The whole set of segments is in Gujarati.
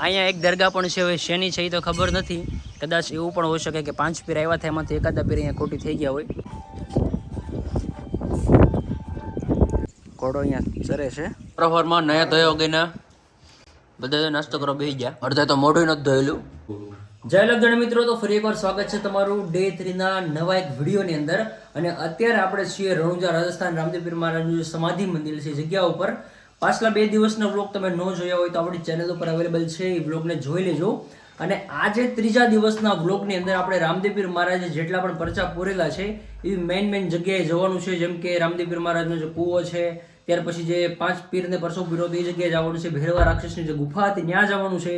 અહીંયા એક દરગાહ પણ છે, હવે શેની છે એ તો ખબર નથી, કદાચ એવું પણ હોઈ શકે કે 5 પીર આવ્યા હતા એમાંથી એકાદા પીર અહીંયા ખોટી થઈ ગયા હોય. ઘોડો અહીંયા ચરે છે. પ્રહરમાં નયા ધોયો વગેરે બધા નાસ્તો કરવા બેસી ગયા, અડધા તો મોઢું નથી ધોયેલું. જય લગ્ન મિત્રો, તો ફરી એકવાર સ્વાગત છે તમારું ડે 3 ના નવા એક વિડીયોની અંદર. અને અત્યારે આપણે છીએ રણુજા રાજસ્થાન રામદેવ પીર મહારાજનું જે સમાધિ મંદિર છે જગ્યા ઉપર. પાછલા 2 દિવસનો વ્લોગ તમે ન જોયા હોય તો આપણી ચેનલ ઉપર અવેલેબલ છે, એ વ્લોગને જોઈ લેજો. અને આજે 3જા દિવસના વ્લોગની અંદર આપણે રામદેવ પીર મહારાજે જેટલા પણ પરચા પૂરેલા છે એ મેઇન જગ્યાએ જવાનું છે. જેમ કે રામદેવ પીર મહારાજનો જે કૂવો છે, ત્યાર પછી જે 5 પીરને પરસો પીરો હતો એ જગ્યાએ જવાનું છે, ભેરવા રાક્ષસની જે ગુફા હતી ત્યાં જવાનું છે,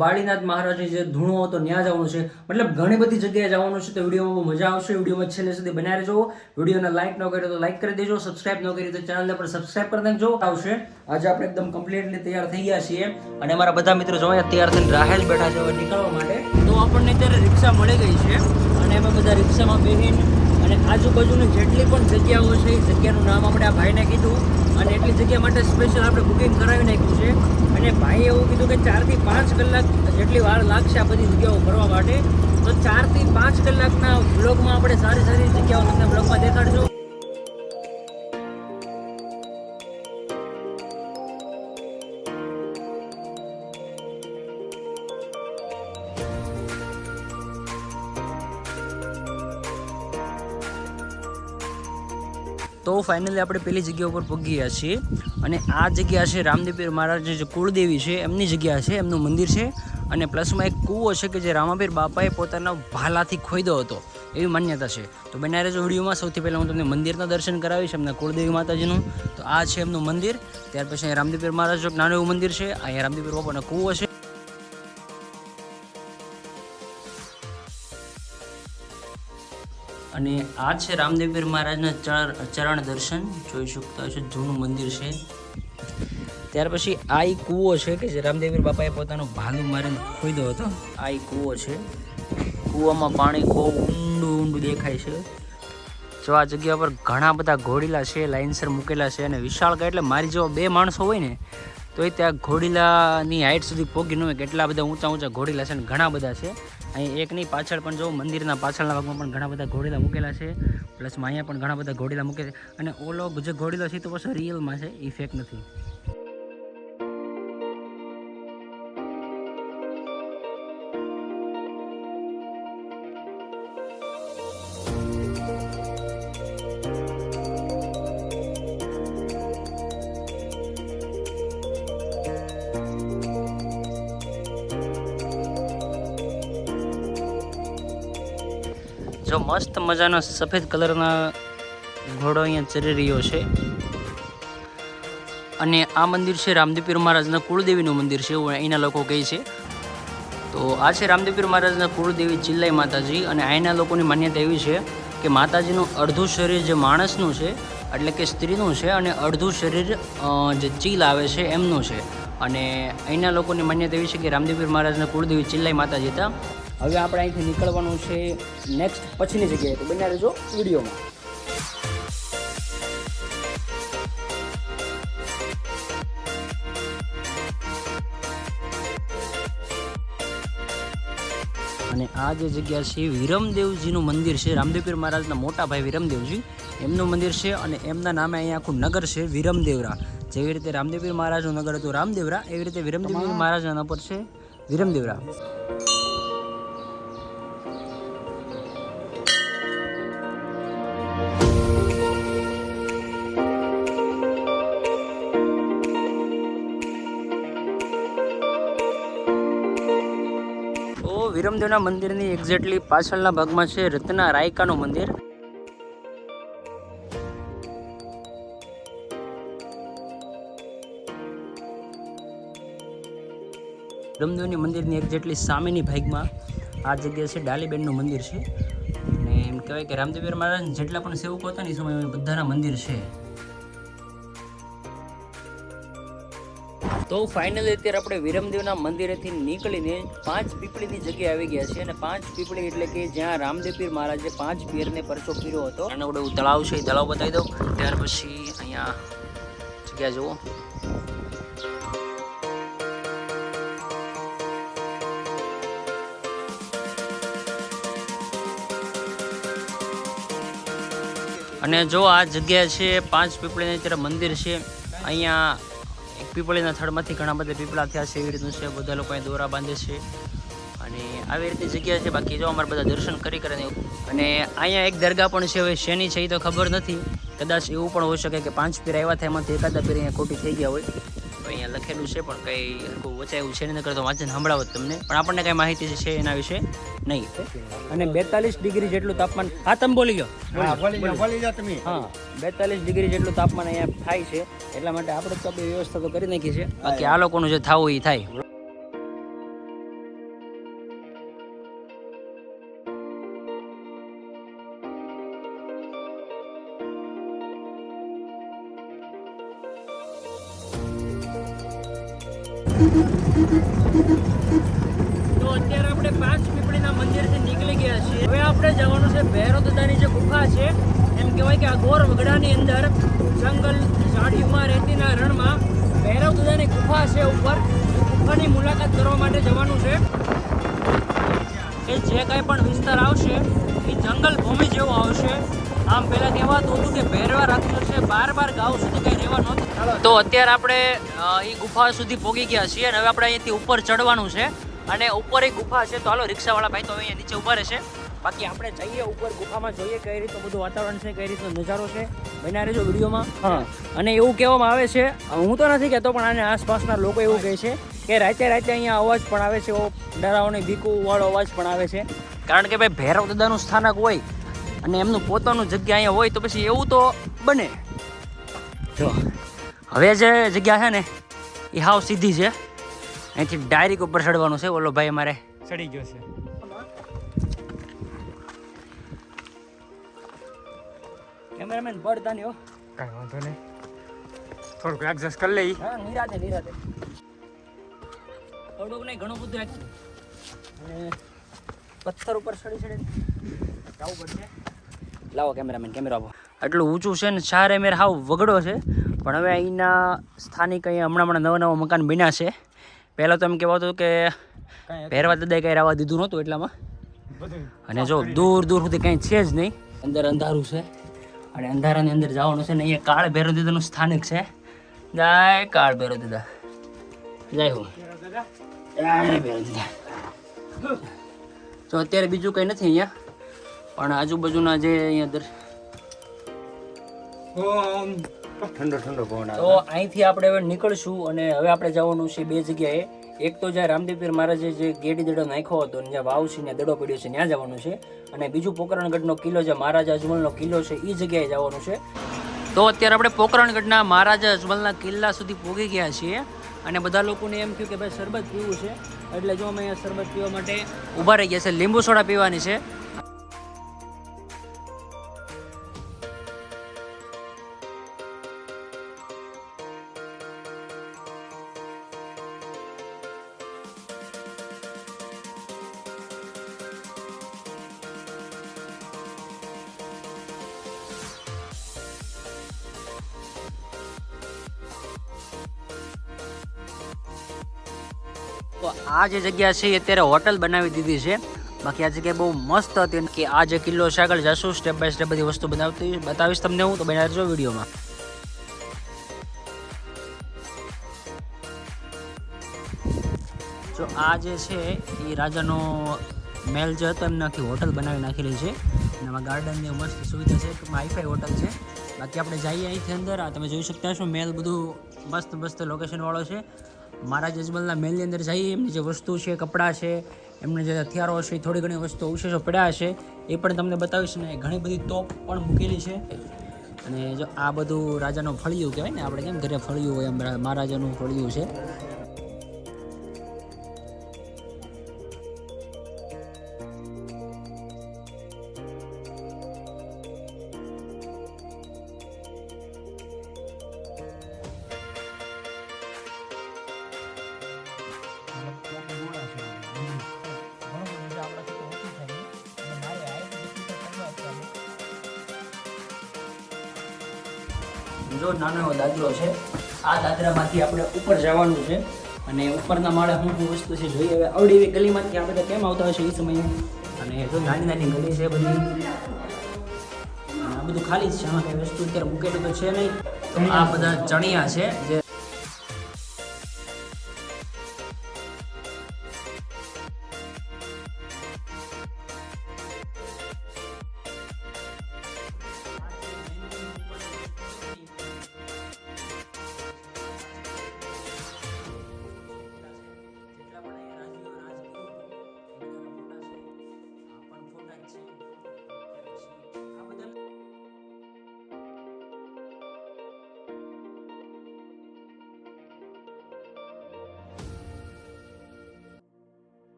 બાળીનાથ મહારાજની જે ધૂણો હતો ત્યાં જવાનું છે. મતલબ ઘણી બધી જગ્યાએ જવાનું છે. તો વિડીયોમાં બહુ મજા આવશે. વિડીયોમાં છેલ્લે સુધી બનાવી રહેજો. વિડીયોને લાઇક ન કર્યો તો લાઇક કરી દેજો, સબસ્ક્રાઇબ ન કરી તો ચેનલને પણ સબસ્ક્રાઇબ કરી દેજો. આવશે આજે આપણે એકદમ કમ્પ્લીટલી તૈયાર થઈ ગયા છીએ અને અમારા બધા મિત્રો જો અહીંયા તૈયાર થઈને રાહ જ બેઠા છે નીકળવા માટે. તો આપણને અત્યારે રિક્ષા મળી ગઈ છે અને અમે બધા રિક્ષામાં બેસીને અને આજુબાજુની જેટલી પણ જગ્યાઓ છે એ જગ્યાનું નામ આપણે આ ભાઈને કીધું અને એટલી જગ્યા માટે સ્પેશિયલ આપણે બુકિંગ કરાવી નાખ્યું છે. અને ભાઈએ એવું કીધું કે 4 થી 5 કલાક જેટલી વાર લાગશે આ બધી જગ્યાઓ ફરવા માટે. તો 4 થી 5 કલાકના વ્લોગમાં આપણે સારી સારી જગ્યાઓ તમને વ્લોગમાં દેખાડજો. તો ફાઇનલી આપણે પેલી જગ્યા ઉપર પહોંચી ગયા છીએ અને આ જગ્યા છે રામદેવ પીર મહારાજની જે કુળદેવી છે એમની જગ્યા છે, એમનું મંદિર છે. અને પ્લસમાં એક કૂવો છે કે જે રામાપીર બાપાએ પોતાના ભાલાથી ખોદ્યો હતો એવી માન્યતા છે. તો બનાવી રહેજો વિડીયોમાં. સૌથી પહેલાં હું તમને મંદિરના દર્શન કરાવીશ, એમના કુળદેવી માતાજીનું. તો આ છે એમનું મંદિર. ત્યાર પછી અહીંયા રામદેવ પીર મહારાજનું નાનું એવું મંદિર છે. અહીંયા રામદેવ પીર બાપાનો કૂવો છે. અને આ છે રામદેવ પીર મહારાજના ચરણ દર્શન, જોઈ શકતા હશો, જૂનું મંદિર છે. ત્યાર પછી આ કૂવો છે કે જે રામદેવ પીર બાપાએ પોતાનું ભાલું મારીને ખોદ્યો હતો. આ કૂવો છે. કૂવામાં પાણી બહુ ઊંડું દેખાય છે. જો આ જગ્યા પર ઘણા બધા ઘોડીલા છે, લાઇનસર મૂકેલા છે. અને વિશાળકાય એટલે મારી જેવા 2 માણસો હોય ને તો એ ત્યાં ઘોડીલાની હાઇટ સુધી પહોંચી ન હોય કે એટલા બધા ઊંચા ઘોડીલા છે. અને ઘણા બધા છે. અહીં એકની પાછળ પણ જો મંદિરના પાછળના ભાગમાં પણ ઘણા બધા ઘોડીલા મૂકેલા છે. પ્લસમાં અહીંયા પણ ઘણા બધા ઘોડીલા મૂકે છે. અને ઓલો જે ઘોડીલો છે તો પાછો રિયલમાં છે, એ ફેક નથી. જો મસ્ત મજાનો સફેદ કલરના ઘોડો અહીંયા ચરી રહ્યો છે. અને આ મંદિર છે રામદેવ પીર મહારાજના કુળદેવીનું મંદિર છે એવું અહીંના લોકો કહે છે. તો આ છે રામદેવ પીર મહારાજના કુળદેવી ચિલ્લાઈ માતાજી. અને અહીંના લોકોની માન્યતા એવી છે કે માતાજીનું અડધું શરીર જે માણસનું છે એટલે કે સ્ત્રીનું છે અને અડધું શરીર જે ચીલ આવે છે એમનું છે. અને અહીંના લોકોની માન્યતા એવી છે કે રામદેવ પીર મહારાજના કુળદેવી ચિલ્લાઈ માતાજી હતા. હવે આપણે અહીંથી નીકળવાનું છે નેક્સ્ટ પછીની જગ્યાએ. તો બન્યા રહેજો વિડીયોમાં. અને આ જે જગ્યા છે વિરમદેવજીનું મંદિર છે. રામદેવ પીર મહારાજના મોટા ભાઈ વિરમદેવજી એમનું મંદિર છે. અને એમના નામે અહીંયા આખું નગર છે વિરમદેવરા. જેવી રીતે રામદેવ પીર મહારાજનું નગર હતું રામદેવરા, એવી રીતે વિરમદેવ મહારાજના નામ પર છે વિરમદેવરા. વિરમદેવના મંદિરની એક્ઝેક્ટલી પાછળના ભાગમાં છે રત્ના રાયકાનું મંદિર. વિરમદેવની મંદિરની એક્ઝેક્ટલી સામેની ભાગમાં આ જગ્યા છે ડાલીબેનનું મંદિર છે. અને એમ કહેવાય કે રામદેવ પીર મહારાજ જેટલા પણ સેવકો હતા ને એ સમયમાં બધાના મંદિર છે. તો ફાઇનલી અત્યારે આપણે વિરમદેવના મંદિરેથી નીકળીને 5 પીપળીની જગ્યાએ આવી ગયા છીએ. અને 5 પીપળી એટલે કે જ્યાં રામદેવ પીર મહારાજે 5 પીરને પરચો પીર્યો હતો. અને એવું તળાવ છે, એ તળાવ બતાવી દઉં. ત્યાર પછી અહીંયા જગ્યા જુઓ. અને જો આ જગ્યા છે 5 પીપળીના અત્યારે મંદિર છે. અહીંયા એક પીપળીના થડમાંથી ઘણા બધા પીપળા થયા છે, એવી રીતનું છે. બધા લોકો અહીં દોરા બાંધે છે અને આવી રીતે જગ્યા છે. બાકી જો અમારે બધા દર્શન કરી કરે. અને અહીંયા એક દરગાહ પણ છે, હવે શેની છે એ તો ખબર નથી. કદાચ એવું પણ હોઈ શકે કે 5 પીર આવ્યા થાય એમાંથી એકાદા પીર અહીંયા ખોટી થઈ ગયા હોય. તો અહીંયા લખેલું છે પણ કંઈ વચાયું છે નહીં, કરતો વાંચન સંભળાવો તમને, પણ આપણને કંઈ માહિતી છે એના વિશે નહીં. અને 42 ડિગ્રી જેટલું તાપમાન. હા, તમે બોલી ગયો. હા, 42 ડિગ્રી જેટલું તાપમાન અહીંયા થાય છે. એટલા માટે આપણે તો બધી વ્યવસ્થા તો કરી નાખી છે. બાકી આ લોકોનું જે થવું એ થાય. તો અત્યારે આપણે 5 પીપળીના મંદિરથી નીકળી ગયા છીએ. હવે આપણે જવાનું છે ભૈરવ દાદાની જે ગુફા છે. એમ કહેવાય કે આ ગોર વગડાની અંદર જંગલ ઝાડીઓમાં રેતીના રણમાં ભૈરવ દાદાની ગુફા છે. ઉપર ગુફાની મુલાકાત કરવા માટે જવાનું છે. કે જે કાંઈ પણ વિસ્તાર આવશે એ જંગલ ભૂમિ જેવો આવશે. આમ પહેલાં કહેવાતું હતું કે ભૈરવા રાક્ષસે 12 ગાઉ સુધી કંઈ રહેવા નહોતું. તો અત્યારે આપણે એ ગુફા સુધી પહોંચી ગયા છીએ અને હવે આપણે અહીંયાથી ઉપર ચડવાનું છે. અને ઉપર એક ગુફા છે. તો હાલો, રિક્ષાવાળા ભાઈ તો અહીંયા નીચે ઊભા રહેશે. બાકી આપણે જઈએ ઉપર ગુફામાં, જોઈએ કઈ રીતનું બધું વાતાવરણ છે, કઈ રીતનો નજારો છે. બન્યા રહેજો વિડીયોમાં. હા, અને એવું કહેવામાં આવે છે, હું તો નથી કહેતો પણ આને આસપાસના લોકો એવું કહે છે કે રાતે અહીંયા અવાજ પણ આવે છે, ડરાવનો બીકુવાળો અવાજ પણ આવે છે. કારણ કે ભાઈ ભૈરવ દાદાનું સ્થાનક હોય અને એમનું પોતાનું જગ્યા અહીંયા હોય તો પછી એવું તો બને. જો હવે જે જગ્યા છે ને એ હાવ સીધી છે. અહીંથી ડાયરેક્ટ ઉપર ચડવાનું છે. ઓલો ભાઈ અમારે ચડી ગયો છે. કેમેરામેન પડતા નહીં હો. કાંઈ વાંધો નહીં, થોડુંક એડજસ્ટ કરી લઈ. હા, નિરાતે થોડુંક નહીં, ઘણું બધું અને પથ્થર ઉપર ચડી જવું પડશે. લાવો કેમેરામેન, કેમેરો આપો. એટલું ઊંચું છે ને, ચારે મેર હાવ વગડો છે. પણ હવે અહીંના સ્થાનિક અહીંયા હમણાં નવા મકાન બન્યા છે. પહેલાં તો એમ કહેવાતું કે ભૈરવા દાદાએ કંઈ રહેવા દીધું નહોતું એટલામાં. અને જો દૂર સુધી કંઈ છે જ નહીં. અંદર અંધારું છે અને અંધારાની અંદર જવાનું છે ને. અહીંયા કાળ ભૈરવ દાદાનું સ્થાનિક છે. જય કાળ ભૈરવ દાદા, જય હો, જય ભૈરવ દાદા. તો અત્યારે બીજું કંઈ નથી અહીંયા, પણ આજુબાજુના જે અહીંયા ઠંડો પવન. તો અહીંથી આપણે હવે નીકળશું અને હવે આપણે જવાનું છે 2 જગ્યાએ. એક તો જ્યાં રામદેવપીર મહારાજે જે ગેડી દડો નાખ્યો હતો, જ્યાં વાવ છે, ત્યાં દડો પડ્યો છે, ત્યાં જવાનું છે. અને બીજું પોકરણગઢનો કિલ્લો, જે મહારાજા અજમલનો કિલ્લો છે, એ જગ્યાએ જવાનું છે. તો અત્યારે આપણે પોકરણગઢના મહારાજા અજમલના કિલ્લા સુધી પહોંચી ગયા છીએ. અને બધા લોકોને એમ થયું કે ભાઈ શરબત પીવું છે, એટલે જો અમે અહીંયા શરબત પીવા માટે ઊભા રહી ગયા છે. લીંબુ સોડા પીવાની છે. તો આ જે જગ્યા છે એ અત્યારે હોટલ બનાવી દીધી છે. બાકી આ જગ્યા બહુ મસ્ત હતી. કે આ જે કિલ્લો છે, આગળ જશું સ્ટેપ બાય સ્ટેપ બધી વસ્તુ બતાવીશ તમને હું. તો બન્યા રહેજો વિડીયોમાં. જો આ જે છે એ રાજાનો મહેલ જે હતો એમને આખી હોટલ બનાવી નાખેલી છે. અને આમાં ગાર્ડનની મસ્ત સુવિધા છે. હાઈફાઈ હોટલ છે. બાકી આપણે જઈએ અહીંથી અંદર. આ તમે જોઈ શકતા છો, મહેલ બધું મસ્ત લોકેશનવાળો છે. મહારાજ અજમલના મહેલની અંદર જઈએ. એમની જે વસ્તુ છે, કપડાં છે, એમને જે હથિયારો છે, થોડી ઘણી વસ્તુ અવશેષો પડ્યા છે એ પણ તમને બતાવીશ. ને ઘણી બધી તોપ પણ મૂકેલી છે. અને જો આ બધું રાજાનું ફળિયું કહેવાય ને, આપણે કેમ ઘરે ફળિયું હોય, એમ મહારાજાનું ફળિયું છે. જો નાનો એવો દાદરો છે. આ દાદરામાંથી આપણે ઉપર જવાનું છે. અને ઉપરના માળે શું વસ્તુ છે જોઈએ. હવે આવડી એવી ગલીમાંથી આ બધા કેમ આવતા હશે એ સમયે. અને જો નાની ગલી છે બધી. આ બધું ખાલી જ છે, આમાં કંઈ વસ્તુ અત્યારે મૂકેલું તો છે નહીં. આ બધા ચણિયા છે જે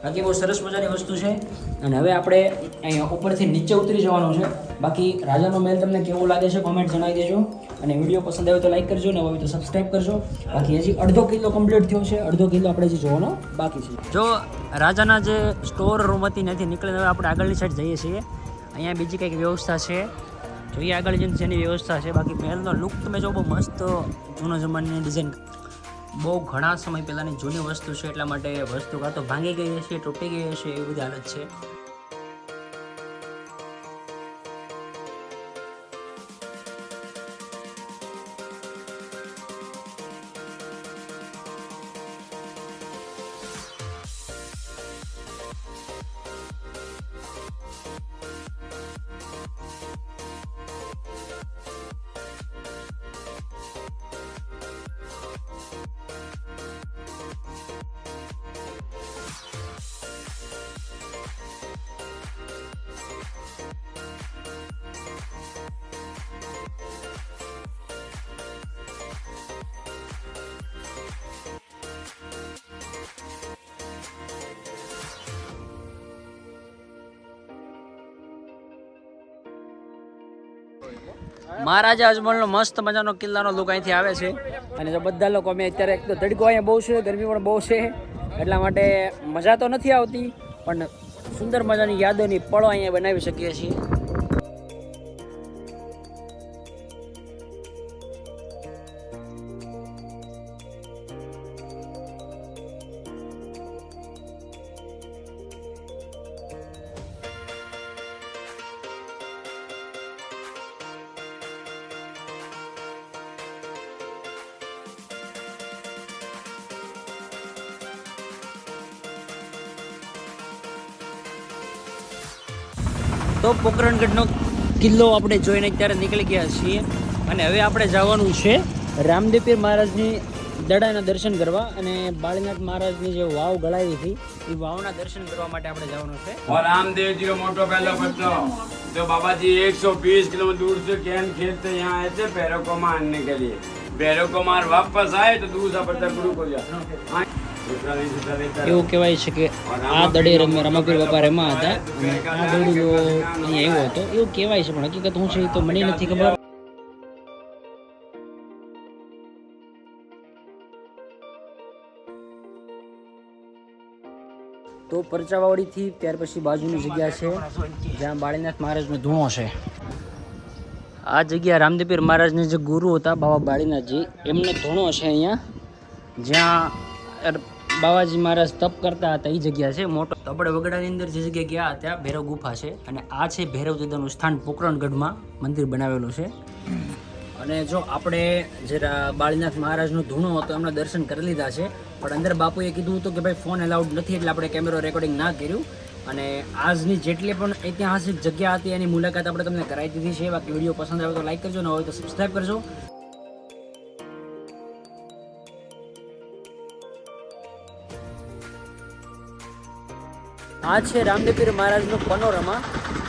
બાકી બહુ સરસ મજાની વસ્તુ છે. અને હવે આપણે અહીંયા ઉપરથી નીચે ઉતરી જવાનું છે. બાકી રાજાનો મહેલ તમને કેવો લાગે છે કોમેન્ટ જણાવી દેજો. અને વિડીયો પસંદ આવ્યો તો લાઈક કરજો, ને હવે તો સબસ્ક્રાઈબ કરજો. બાકી હજી અડધો કિલો કમ્પ્લીટ થયો છે, અડધો કિલો આપણે હજી જોવાનો બાકી છે. જો રાજાના જે સ્ટોર રૂમ હતી ત્યાંથી નીકળીને હવે આપણે આગળની સાઈડ જઈએ છીએ. અહીંયા બીજી કંઈક વ્યવસ્થા છે, જોઈએ આગળ જઈને જેની વ્યવસ્થા છે. બાકી મહેલનો લુક તમે જો બહુ મસ્ત જૂનો જમાનાની ડિઝાઇન, બહુ ઘણા સમય પહેલાંની જૂની વસ્તુ છે, એટલા માટે વસ્તુ કાં તો ભાંગી ગઈ હશે, તૂટી ગઈ હશે, એવી બધી હાલત છે. મહારાજા અજમલનો મસ્ત મજાનો કિલ્લાનો લુક અહીંથી આવે છે. અને જો બધા લોકો અમે અત્યારે એક તો તડકો અહીંયા બહુ છે, ગરમી પણ બહુ છે, એટલા માટે મજા તો નથી આવતી, પણ સુંદર મજાની યાદોની પળો અહીંયા બનાવી શકીએ છીએ. તો પોકરણગઢનો કિલ્લો આપણે જોઈને અત્યારે નીકળી ગયા છીએ. અને હવે આપણે જવાનું છે રામદેવપીર મહારાજની દડાના દર્શન કરવા, અને બાળીનાથ મહારાજની જે વાવ ગળાવી હતી એ વાવના દર્શન કરવા માટે આપણે જવાનું છે. और रामदेव जी का मोटो पहला पत्ता तो बाबा जी 120 किलोमीटर दूर से कैन खेत से यहाँ आए थे भैरव को मारने के लिए. भैरव को मार वापस आए तो दूसरा पत्ता गुरु को गया. એવું કહેવાય છે કે આ દડે રમાપીર બાપા રમા હતા, અને આ દડો અહીંયા આવ્યો હતો એવું કહેવાય છે, પણ હકીકત શું છે એ તો મને નથી ખબર. તો પરચાવાડીથી ત્યાર પછી બાજુની જગ્યા છે જ્યાં બાળીનાથ મહારાજનો ધૂણો છે. આ જગ્યા રામદેવપીર મહારાજના જે ગુરુ હતા બાબા બાળીનાથજી, એમનો ધૂણો છે અહીંયા, જ્યાં બાવાજી મહારાજ તપ કરતા હતા. એ જગ્યા છે મોટો. તો આપણે વગડાની અંદર જે જગ્યા ગયા ત્યાં ભૈરવ ગુફા છે, અને આ છે ભૈરવ દાદાનું સ્થાન. પોકરણગઢમાં મંદિર બનાવેલું છે. અને જો આપણે જે બાળીનાથ મહારાજનો ધૂણો હતો એમના દર્શન કરી લીધા છે, પણ અંદર બાપુએ કીધું હતું કે ભાઈ ફોન એલાઉડ નથી, એટલે આપણે કેમેરો રેકોર્ડિંગ ના કર્યું. અને આજની જેટલી પણ ઐતિહાસિક જગ્યા હતી એની મુલાકાત આપણે તમને કરાવી દીધી છે. બાકી વિડીયો પસંદ આવે તો લાઈક કરજો, ને હોય તો સબસ્ક્રાઈબ કરજો. આ છે રામદેવપીર મહારાજનો પનોરમા.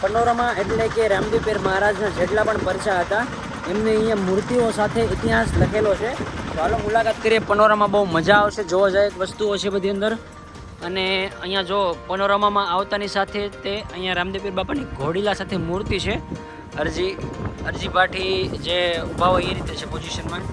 પનોરમા એટલે કે રામદેવપીર મહારાજના જેટલા પણ પરચા હતા એમની અહીંયા મૂર્તિઓ સાથે ઇતિહાસ લખેલો છે. તો હાલો મુલાકાત કરીએ. પનોરમા બહુ મજા આવશે, જોવા જાય વસ્તુઓ છે બધી અંદર. અને અહીંયા જો પનોરમામાં આવતાની સાથે તે અહીંયા રામદેવપીર બાપાની ઘોડીલા સાથે મૂર્તિ છે. અરજી પાઠી જે ઊભા હોય એ રીતે છે પોઝિશનમાં.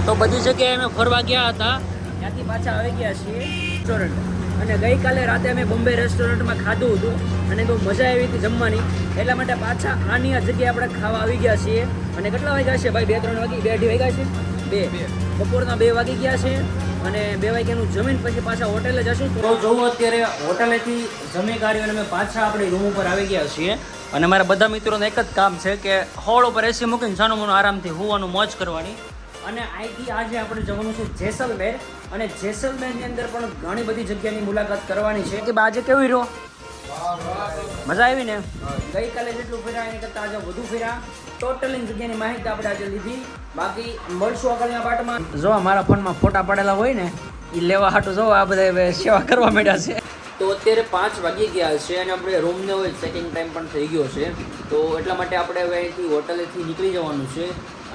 તો બધી જગ્યાએ અમે ફરવા ગયા હતા, ત્યાંથી પાછા આવી ગયા છીએ રેસ્ટોરન્ટ. અને ગઈકાલે રાતે અમે બોમ્બે રેસ્ટોરન્ટમાં ખાધું હતું અને બહુ મજા આવી હતી જમવાની. એટલા માટે પાછા આની આ જગ્યાએ આપણે ખાવા આવી ગયા છીએ. અને કેટલા વાગ્યા છે ભાઈ? 2-3 વાગી, 2-2 વાગ્યા છે. 2 બપોરના 2 વાગી ગયા છે. અને 2 વાગ્યાનું જમીન પછી પાછા હોટેલે જશું. તો જોવું અત્યારે હોટેલેથી જમી કાઢી અને અમે પાછા આપણી રૂમ ઉપર આવી ગયા છીએ. અને મારા બધા મિત્રોને એક જ કામ છે કે હોળ ઉપર એસી મૂકીને છાનું મોનું આરામથી હોવાનું, મોજ કરવાની. અને અહીંથી આજે આપણે જવાનું છે જેસલમેર. અને જેસલમેરની અંદર પણ ઘણી બધી જગ્યાની મુલાકાત કરવાની છે. કે આજે કેવી રહ્યો? મજા આવી ને? ગઈકાલે જેટલું ફર્યા એની કરતાં આજે વધુ ફર્યા. ટોટલી જગ્યાની માહિતી આપણે આજે લીધી. બાકી મળશું આગળના પાર્ટમાં. જો મારા ફોનમાં ફોટા પડેલા હોય ને એ લેવા હાટું જો આ બધા સેવા કરવા માંડ્યા છે. તો અત્યારે 5 વાગી ગયા છે અને આપણે રૂમને હોય ચેકિંગ ટાઈમ પણ થઈ ગયો છે. તો એટલા માટે આપણે હવે અહીંથી હોટલેથી નીકળી જવાનું છે.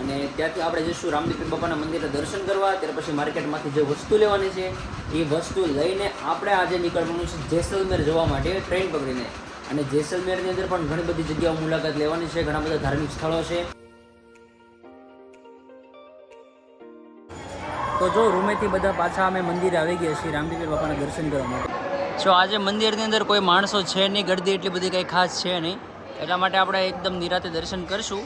અને ત્યાંથી આપણે જઈશું રામદેવપીર બાપાના મંદિરે દર્શન કરવા. ત્યાર પછી માર્કેટમાંથી જે વસ્તુ લેવાની છે એ વસ્તુ લઈને આપણે આજે નીકળવાનું છે જેસલમેર જવા માટે ટ્રેન પકડીને. અને જેસલમેરની અંદર પણ ઘણી બધી જગ્યાઓ મુલાકાત લેવાની છે. ઘણા બધા ધાર્મિક સ્થળો છે. તો જો રૂમેથી બધા પાછા અમે મંદિરે આવી ગયા છીએ રામદેવપીર બાપાના દર્શન કરવા માટે. જો આજે મંદિરની અંદર કોઈ માણસો છે નહીં, ગળદી એટલી બધી કંઈ ખાસ છે નહીં. એટલા માટે આપણે એકદમ નિરાતે દર્શન કરશું.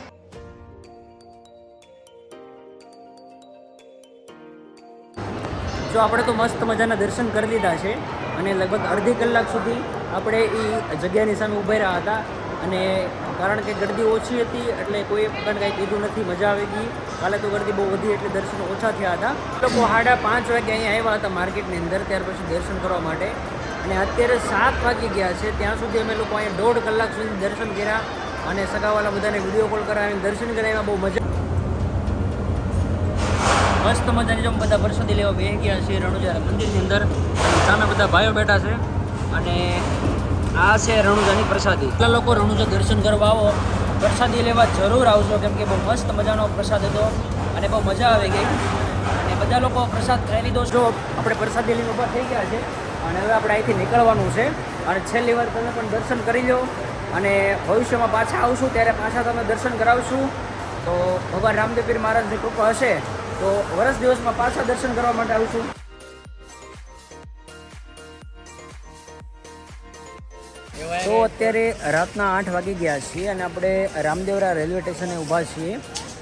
જો આપણે તો મસ્ત મજાના દર્શન કરી લીધા છે. અને લગભગ અડધી કલાક સુધી આપણે એ જગ્યાની સામે ઊભા રહ્યા હતા. અને કારણ કે ગળદી ઓછી હતી એટલે કોઈ પણ કાંઈ કીધું નથી, મજા આવી ગઈ. કાલે તો ગળદી બહુ વધી એટલે દર્શન ઓછા થયા હતા. લોકો 5:30 વાગે અહીંયા આવ્યા હતા માર્કેટની અંદર, ત્યાર પછી દર્શન કરવા માટે. અને અત્યારે 7 વાગી ગયા છે. ત્યાં સુધી અમે લોકો અહીંયા 1.5 કલાક સુધી દર્શન કર્યા. અને સગાવાલા બધાને વિડીયો કોલ કરાવીને દર્શન કરાવ્યા. બહુ મજા, મસ્ત મજાની જો બધા પ્રસાદી લેવા બેસી ગયા છે રણુજા મંદિરની અંદર. સામે બધા ભાઈઓ બેઠા છે. અને આ છે રણુજાની પ્રસાદી. એટલા લોકો રણુજા દર્શન કરવા આવો, પ્રસાદી લેવા જરૂર આવજો, કેમ કે બહુ મસ્ત મજાનો પ્રસાદ હતો અને બહુ મજા આવી ગઈ. અને બધા લોકો પ્રસાદ ખાઈ લીધો. જો આપણે પ્રસાદી લઈને ઊભા થઈ ગયા છે અને હવે આપણે અહીંથી નીકળવાનું છે. અને છેલ્લી વાર તમે પણ દર્શન કરી લો. અને ભવિષ્યમાં પાછા આવશું ત્યારે પાછા તમે દર્શન કરાવશું. તો ભગવાન રામદેવપીર મહારાજની કૃપા હશે તો વર્ષ દિવસમાં પાછા દર્શન કરવા માટે આવીશું. તો અત્યારે રાતના 8 વાગી ગયા છીએ અને આપણે રામદેવરા રેલવે સ્ટેશને ઊભા છીએ.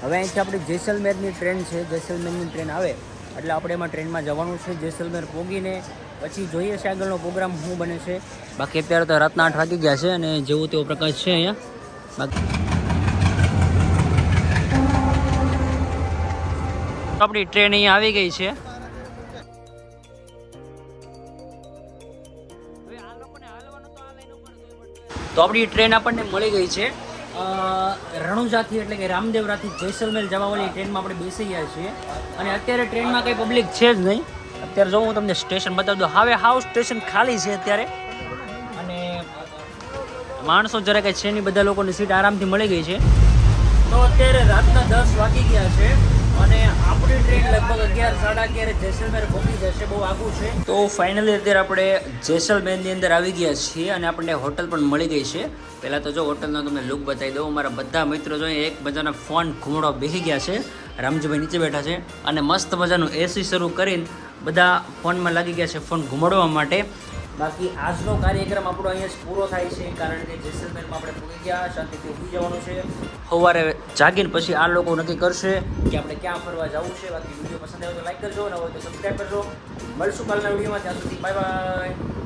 હવે અહીંથી આપણે જેસલમેરની ટ્રેન છે, જેસલમેરની ટ્રેન આવે એટલે આપણે એમાં ટ્રેનમાં જવાનું છે. જેસલમેર પહોંચીને પછી જોઈએ છે આગળનો પ્રોગ્રામ શું બને છે. બાકી અત્યારે તો રાતના 8 વાગી ગયા છે અને જેવું તેવો પ્રકાશ છે અહીંયા. બાકી આપણી ટ્રેન અહીંયા આવી ગઈ છે. તો આપણી ટ્રેન આપણને મળી ગઈ છે રણુજાથી, એટલે કે રામદેવરાથી જેસલમેર જવાવાળી ટ્રેનમાં આપણે બેસી ગયા છીએ. અને અત્યારે ટ્રેનમાં કંઈ પબ્લિક છે જ નહીં. અત્યારે જો હું તમને સ્ટેશન બતાવી દઉં. હવે હાવ સ્ટેશન ખાલી છે અત્યારે. અને માણસો જરા કંઈ છે નહીં, બધા લોકોની સીટ આરામથી મળી ગઈ છે. તો અત્યારે રાતના 10 વાગી ગયા છે અને આપણી ટ્રેન લગભગ 11-11:30 જેસલમેર પહોંચી જશે. બહુ આગું છે. તો ફાઇનલી અત્યારે આપણે જેસલમેરની અંદર આવી ગયા છીએ અને આપણને હોટલ પણ મળી ગઈ છે. પહેલાં તો જો હોટલનો તમને લુક બતાવી દઉં. મારા બધા મિત્રો જોઈએ એક મજાના ફોન ઘૂમડો બેસી ગયા છે. રામજીભાઈ નીચે બેઠા છે અને મસ્ત મજાનું એસી શરૂ કરીને બધા ફોનમાં લાગી ગયા છે ફોન ઘુમાડવા માટે. બાકી આજનો કાર્યક્રમ આપણો અહીંયા જ પૂરો થાય છે, કારણ કે જેસલમેરમાં આપણે પૂરી ગયા, શાંતિથી ઊભી જવાનું છે. સવારે જાગીને પછી આ લોકો નક્કી કરશે કે આપણે ક્યાં ફરવા જવું છે. બાકી વિડીયો પસંદ આવે તો લાઈક કરજો, ન હોય તો સબસ્ક્રાઈબ કરજો. મળશું કાલના વિડીયોમાં. ત્યાં સુધી બાય બાય.